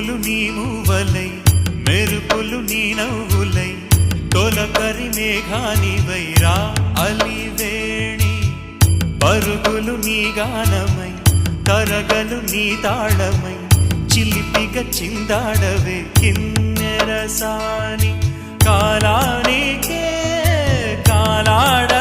పువ్వులు నీ మూవలై మెరుపులు నీ నవ్వులై తొలకరి మేఘానివై రా అలివేణి పరుగులు నీ గానమై తరగలు నీ తాళమై చిలిపిగా చిందాడవే కిన్నెరసాని కాలానికే కాలాడ